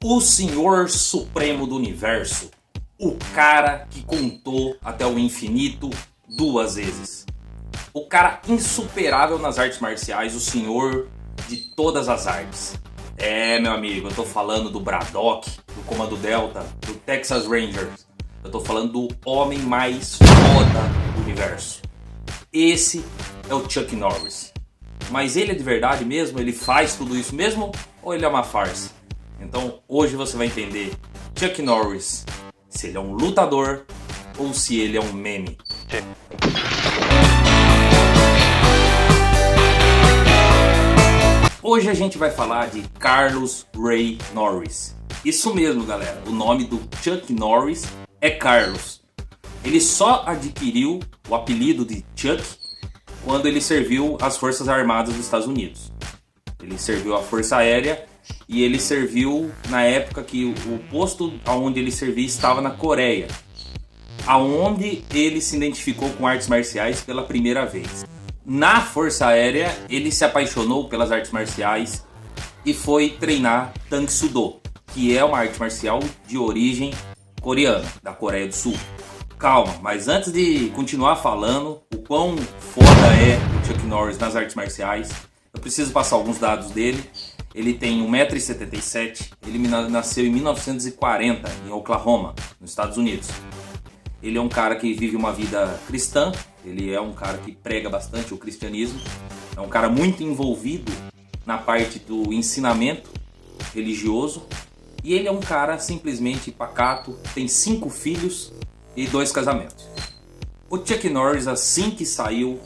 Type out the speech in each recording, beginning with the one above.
O Senhor Supremo do Universo, o cara que contou até o infinito 2 vezes. O cara insuperável nas artes marciais, o senhor de todas as artes. Meu amigo, eu tô falando do Braddock, do Comando Delta, do Texas Rangers. Eu tô falando do homem mais foda do universo. Esse é o Chuck Norris. Mas ele é de verdade mesmo? Ele faz tudo isso mesmo? Ou ele é uma farsa? Então hoje você vai entender Chuck Norris, se ele é um lutador ou se ele é um meme. Hoje a gente vai falar de Carlos Ray Norris. Isso mesmo, galera. O nome do Chuck Norris é Carlos. Ele só adquiriu o apelido de Chuck quando ele serviu as Forças Armadas dos Estados Unidos. Ele serviu a Força Aérea e ele serviu na época que o posto onde ele servia estava na Coreia, aonde ele se identificou com artes marciais pela primeira vez. Na Força Aérea, ele se apaixonou pelas artes marciais e foi treinar Tang Soo Do, que é uma arte marcial de origem coreana, da Coreia do Sul. Calma, mas antes de continuar falando o quão foda é o Chuck Norris nas artes marciais, eu preciso passar alguns dados dele. Ele tem 1,77 m, ele nasceu em 1940 em Oklahoma, nos Estados Unidos. Ele é um cara que vive uma vida cristã, ele é um cara que prega bastante o cristianismo, é um cara muito envolvido na parte do ensinamento religioso e ele é um cara simplesmente pacato, tem 5 filhos e 2 casamentos. O Chuck Norris, assim que saiu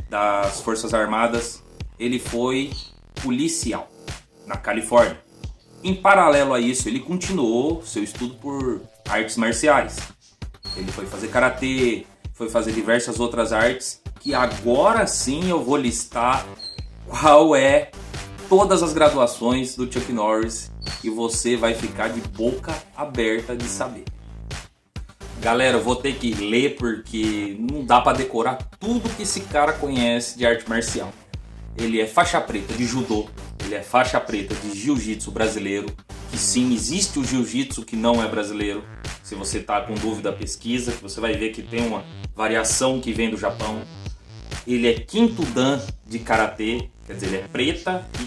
das Forças Armadas, ele foi policial na Califórnia. Em paralelo a isso, ele continuou seu estudo por artes marciais. Ele foi fazer karatê, foi fazer diversas outras artes, que agora sim eu vou listar qual é todas as graduações do Chuck Norris e você vai ficar de boca aberta de saber. Galera, eu vou ter que ler porque não dá para decorar tudo que esse cara conhece de arte marcial. Ele é faixa preta de judô, ele é faixa preta de jiu-jitsu brasileiro, que sim, existe o jiu-jitsu que não é brasileiro. Se você está com dúvida, pesquisa, que você vai ver que tem uma variação que vem do Japão. Ele é 5º dan de karatê, quer dizer, ele é preta e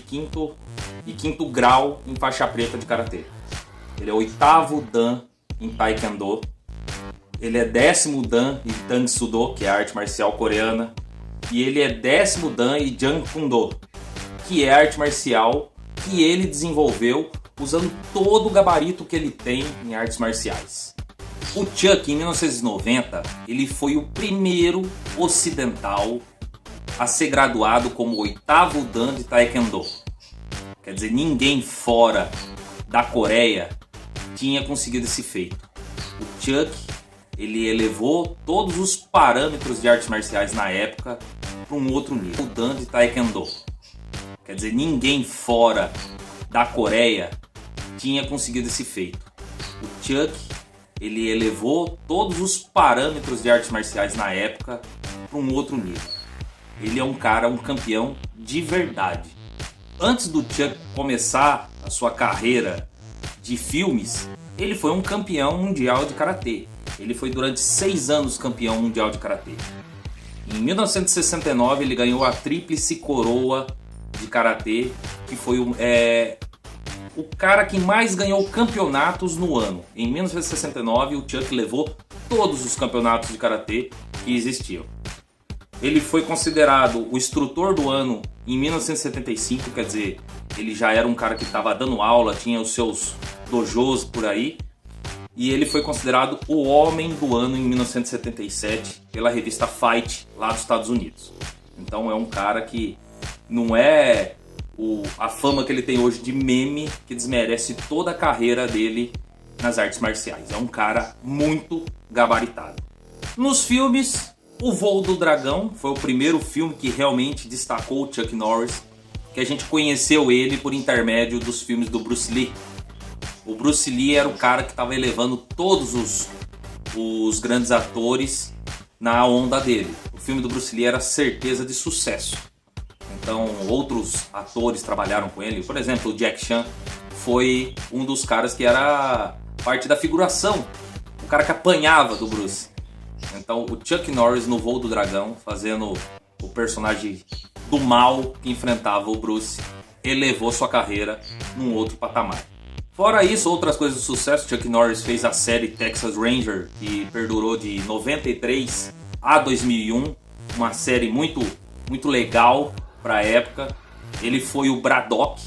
quinto grau em faixa preta de karatê. Ele é 8º dan em taekwondo. Ele é 10º dan em Tang Soo Do, que é a arte marcial coreana. E ele é 10º dan em Jeongun-do, que é a arte marcial que ele desenvolveu usando todo o gabarito que ele tem em artes marciais. O Chuck, em 1990, ele foi o primeiro ocidental a ser graduado como 8º dan de Taekwondo. Quer dizer, ninguém fora da Coreia tinha conseguido esse feito. O Chuck, ele elevou todos os parâmetros de artes marciais na época para um outro nível. O dan de Taekwondo. Quer dizer, ninguém fora da Coreia tinha conseguido esse feito. O Chuck, ele elevou todos os parâmetros de artes marciais na época para um outro nível. Ele é um cara, um campeão de verdade. Antes do Chuck começar a sua carreira de filmes, ele foi um campeão mundial de karatê. Ele foi durante 6 anos campeão mundial de karatê. Em 1969 ele ganhou a tríplice coroa de karatê, que foi o cara que mais ganhou campeonatos no ano. Em 1969 o Chuck levou todos os campeonatos de karatê que existiam. Ele foi considerado o instrutor do ano em 1975, quer dizer, ele já era um cara que estava dando aula, tinha os seus dojos por aí. E ele foi considerado o homem do ano em 1977 pela revista Fight lá dos Estados Unidos. Então é um cara que não é a fama que ele tem hoje de meme que desmerece toda a carreira dele nas artes marciais. É um cara muito gabaritado. Nos filmes, O Voo do Dragão foi o primeiro filme que realmente destacou o Chuck Norris, que a gente conheceu ele por intermédio dos filmes do Bruce Lee. O Bruce Lee era o cara que estava elevando todos os grandes atores na onda dele. O filme do Bruce Lee era certeza de sucesso. Então outros atores trabalharam com ele. Por exemplo, o Jack Chan foi um dos caras que era parte da figuração, o cara que apanhava do Bruce. Então o Chuck Norris no Voo do Dragão, fazendo o personagem do mal que enfrentava o Bruce, elevou sua carreira num outro patamar. Fora isso, outras coisas de sucesso, Chuck Norris fez a série Texas Ranger, que perdurou de 93 a 2001, uma série muito legal para a época. Ele foi o Braddock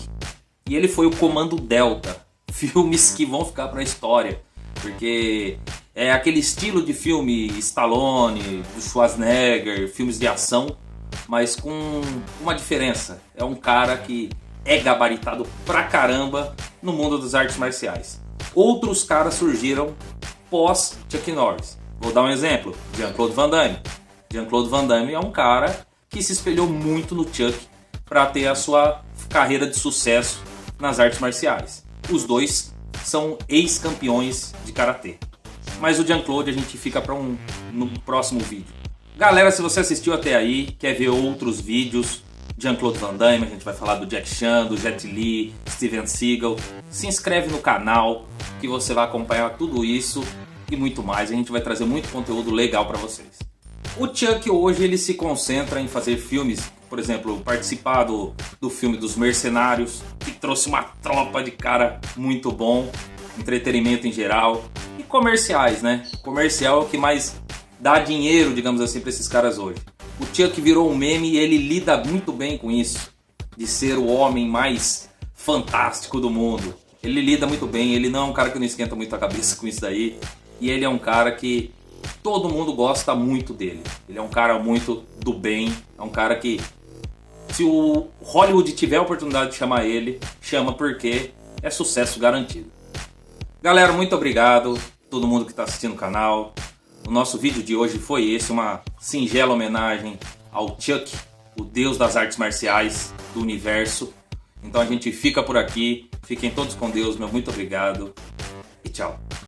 e ele foi o Comando Delta, filmes que vão ficar para a história, porque é aquele estilo de filme Stallone, do Schwarzenegger, filmes de ação, mas com uma diferença. É um cara que é gabaritado pra caramba no mundo das artes marciais. Outros caras surgiram pós Chuck Norris. Vou dar um exemplo, Jean-Claude Van Damme. Jean-Claude Van Damme é um cara que se espelhou muito no Chuck para ter a sua carreira de sucesso nas artes marciais. Os dois são ex-campeões de karatê. Mas o Jean-Claude a gente fica para no próximo vídeo. Galera, se você assistiu até aí, quer ver outros vídeos, Jean-Claude Van Damme, a gente vai falar do Jack Chan, do Jet Li, Steven Seagal. Se inscreve no canal que você vai acompanhar tudo isso e muito mais. A gente vai trazer muito conteúdo legal para vocês. O Chuck hoje ele se concentra em fazer filmes, por exemplo, participar do filme dos Mercenários, que trouxe uma tropa de cara muito bom, entretenimento em geral, e comerciais, né? Comercial é o que mais dá dinheiro, digamos assim, para esses caras hoje. O Chuck virou um meme e ele lida muito bem com isso, de ser o homem mais fantástico do mundo. Ele lida muito bem, ele não é um cara que não esquenta muito a cabeça com isso daí, e ele é um cara que todo mundo gosta muito dele. Ele é um cara muito do bem, é um cara que, se o Hollywood tiver a oportunidade de chamar ele, chama, porque é sucesso garantido. Galera, muito obrigado a todo mundo que está assistindo o canal. O nosso vídeo de hoje foi esse, uma singela homenagem ao Chuck, o deus das artes marciais do universo. Então a gente fica por aqui, fiquem todos com Deus, meu muito obrigado e tchau.